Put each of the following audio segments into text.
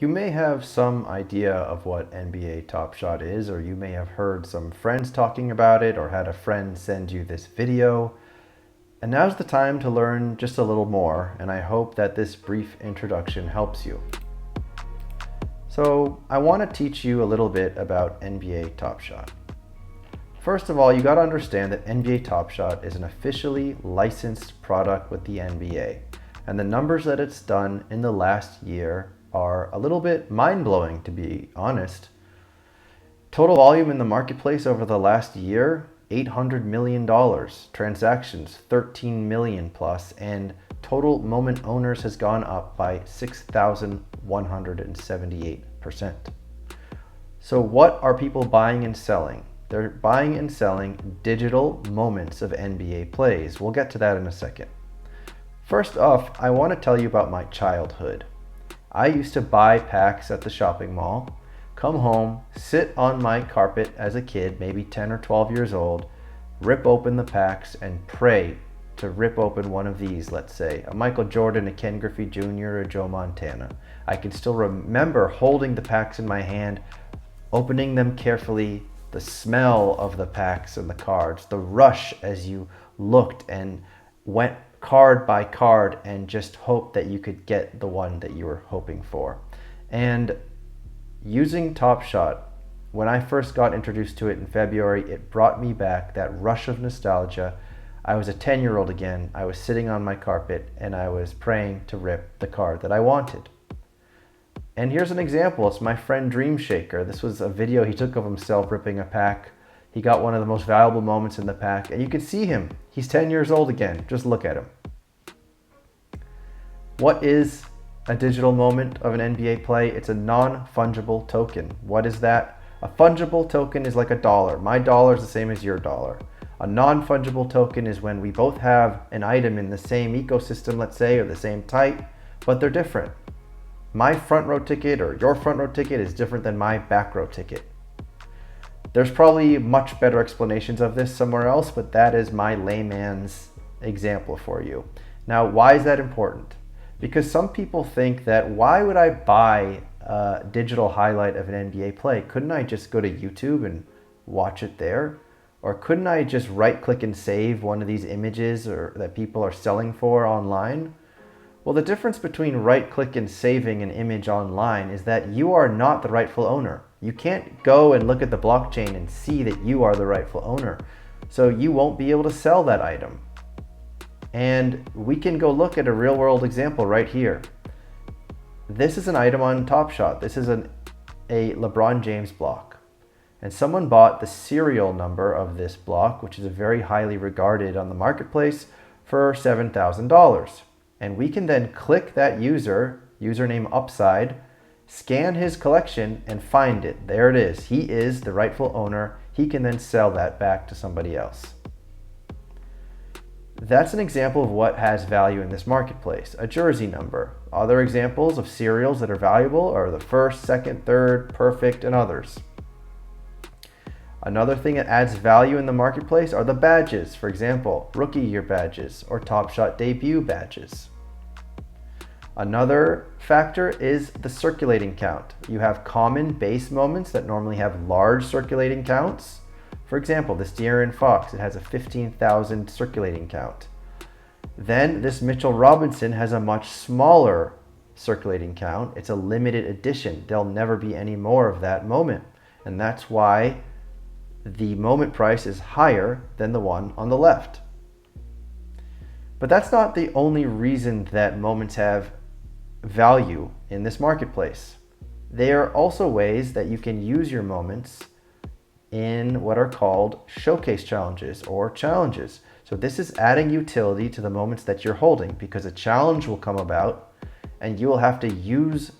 You may have some idea of what NBA Top Shot is, or you may have heard some friends talking about it, or had a friend send you this video. And now's the time to learn just a little more, and I hope that this brief introduction helps you. So, I want to teach you a little bit about NBA Top Shot. First of all, you got to understand that NBA Top Shot is an officially licensed product with the NBA, and the numbers that it's done in the last year are a little bit mind-blowing, to be honest. Total volume in the marketplace over the last year, $800 million. Transactions, 13 million plus, and total moment owners has gone up by 6,178%. So what are people buying and selling? They're buying and selling digital moments of NBA plays. We'll get to that in a second. First off, I want to tell you about my childhood. I used to buy packs at the shopping mall, come home, sit on my carpet as a kid, maybe 10 or 12 years old, rip open the packs and pray to rip open one of these, let's say, a Michael Jordan, a Ken Griffey Jr., or Joe Montana. I can still remember holding the packs in my hand, opening them carefully, the smell of the packs and the cards, the rush as you looked and went card by card and just hope that you could get the one that you were hoping for. And using Top Shot, when I first got introduced to it in February, it brought me back that rush of nostalgia. I was a 10-year-old again. I was sitting on my carpet and I was praying to rip the card that I wanted. And here's an example. It's my friend Dream Shaker. This was a video he took of himself ripping a pack. He got one of the most valuable moments in the pack, and you can see him. He's 10 years old again. Just look at him. What is a digital moment of an NBA play? It's a non-fungible token. What is that? A fungible token is like a dollar. My dollar is the same as your dollar. A non-fungible token is when we both have an item in the same ecosystem, let's say, or the same type, but they're different. My front row ticket or your front row ticket is different than my back row ticket. There's probably much better explanations of this somewhere else, but that is my layman's example for you. Now, why is that important? Because some people think that, why would I buy a digital highlight of an NBA play? Couldn't I just go to YouTube and watch it there? Or couldn't I just right click and save one of these images or that people are selling for online? Well, the difference between right click and saving an image online is that you are not the rightful owner. You can't go and look at the blockchain and see that you are the rightful owner. So you won't be able to sell that item. And we can go look at a real world example right here. This is an item on Top Shot. This is a LeBron James block. And someone bought the serial number of this block, which is very highly regarded on the marketplace, for $7,000. And we can then click that username upside, scan his collection, and find it. There it is. He is the rightful owner. He can then sell that back to somebody else. That's an example of what has value in this marketplace, a jersey number. Other examples of serials that are valuable are the first, second, third, perfect, and others. Another thing that adds value in the marketplace are the badges. For example, rookie year badges or Top Shot debut badges. Another factor is the circulating count. You have common base moments that normally have large circulating counts. For example, this De'Aaron Fox, it has a 15,000 circulating count. Then this Mitchell Robinson has a much smaller circulating count. It's a limited edition. There'll never be any more of that moment. And that's why the moment price is higher than the one on the left. But that's not the only reason that moments have value in this marketplace. There are also ways that you can use your moments in what are called showcase challenges or challenges. So this is adding utility to the moments that you're holding, because a challenge will come about and you will have to use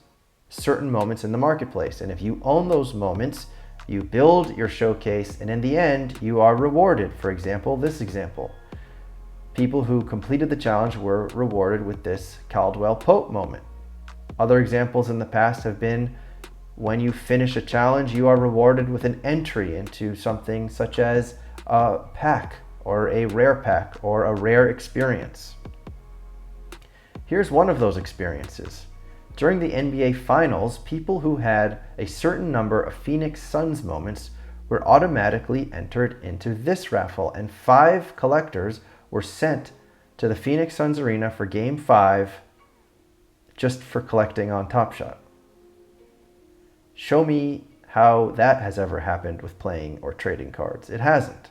certain moments in the marketplace. And if you own those moments, you build your showcase, and in the end, you are rewarded. For example, this example. People who completed the challenge were rewarded with this Caldwell Pope moment. Other examples in the past have been, when you finish a challenge, you are rewarded with an entry into something such as a pack or a rare pack or a rare experience. Here's one of those experiences. During the NBA Finals, people who had a certain number of Phoenix Suns moments were automatically entered into this raffle, and 5 collectors were sent to the Phoenix Suns Arena for Game 5 just for collecting on Top Shot. Show me how that has ever happened with playing or trading cards. It hasn't.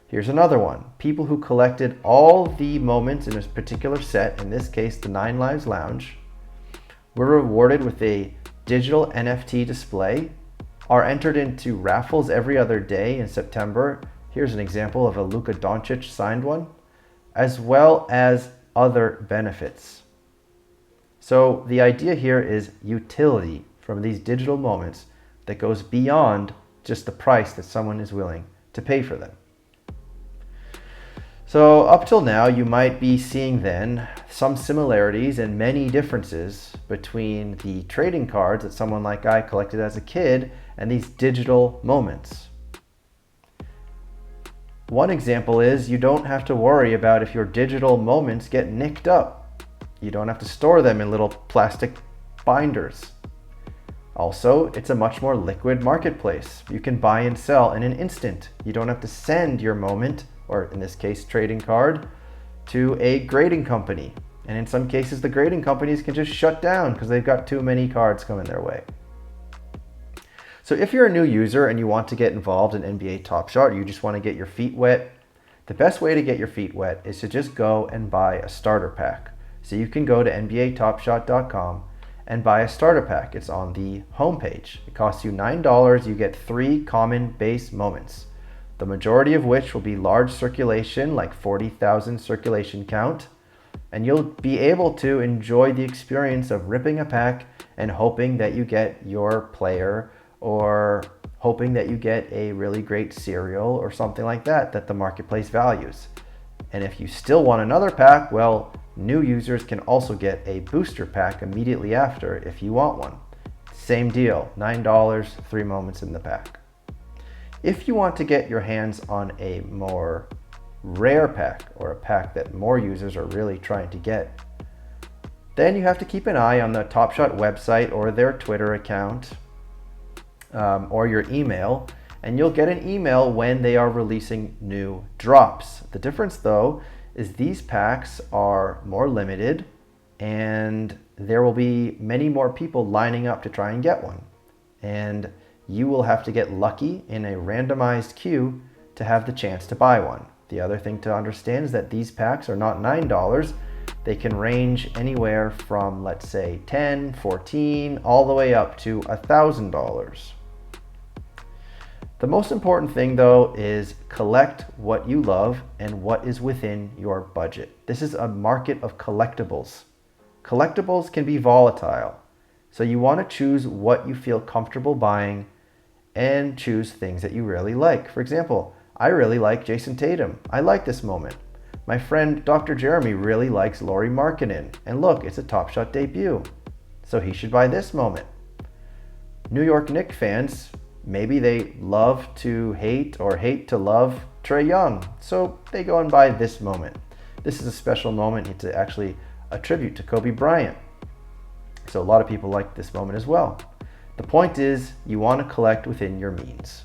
Here's another one. People who collected all the moments in a particular set, in this case the 9 Lives Lounge, were rewarded with a digital NFT display, are entered into raffles every other day in September. Here's an example of a Luka Doncic signed one, as well as other benefits. So the idea here is utility from these digital moments that goes beyond just the price that someone is willing to pay for them. So up till now, you might be seeing then some similarities and many differences between the trading cards that someone like I collected as a kid and these digital moments. One example is you don't have to worry about if your digital moments get nicked up. You don't have to store them in little plastic binders. Also, it's a much more liquid marketplace. You can buy and sell in an instant. You don't have to send your moment, or in this case, trading card, to a grading company. And in some cases, the grading companies can just shut down because they've got too many cards coming their way. So if you're a new user and you want to get involved in NBA Top Shot, or you just want to get your feet wet, the best way to get your feet wet is to just go and buy a starter pack. So you can go to NBATopShot.com and buy a starter pack. It's on the homepage. It costs you $9. You get 3 common base moments, the majority of which will be large circulation, like 40,000 circulation count, and you'll be able to enjoy the experience of ripping a pack and hoping that you get your player, or hoping that you get a really great cereal or something like that that the marketplace values. And if you still want another pack, well, new users can also get a booster pack immediately after if you want one. Same deal, $9, 3 moments in the pack. If you want to get your hands on a more rare pack, or a pack that more users are really trying to get, then you have to keep an eye on the Top Shot website or their Twitter account, or your email, and you'll get an email when they are releasing new drops. The difference though is these packs are more limited, and there will be many more people lining up to try and get one. And you will have to get lucky in a randomized queue to have the chance to buy one. The other thing to understand is that these packs are not $9. They can range anywhere from, let's say, $10, $14, all the way up to $1,000. The most important thing though is collect what you love and what is within your budget. This is a market of collectibles. Collectibles can be volatile, so you want to choose what you feel comfortable buying and choose things that you really like. For example, I really like Jason Tatum. I like this moment. My friend Dr. Jeremy really likes Lauri Markkanen, and look, it's a Top Shot debut, so he should buy this moment. New York Knicks fans, maybe they love to hate or hate to love Trae Young, so they go and buy this moment. This is a special moment to actually attribute to Kobe Bryant. So a lot of people like this moment as well. The point is, you want to collect within your means.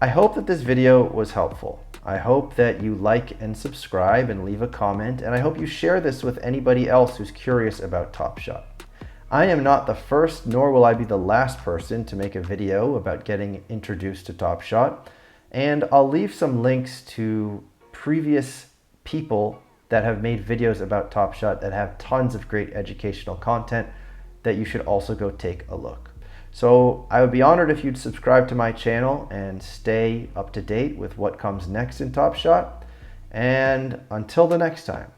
I hope that this video was helpful. I hope that you like and subscribe and leave a comment, and I hope you share this with anybody else who's curious about Top Shot. I am not the first, nor will I be the last person to make a video about getting introduced to Top Shot, and I'll leave some links to previous people that have made videos about Top Shot that have tons of great educational content that you should also go take a look. So I would be honored if you'd subscribe to my channel and stay up to date with what comes next in Top Shot. And until the next time.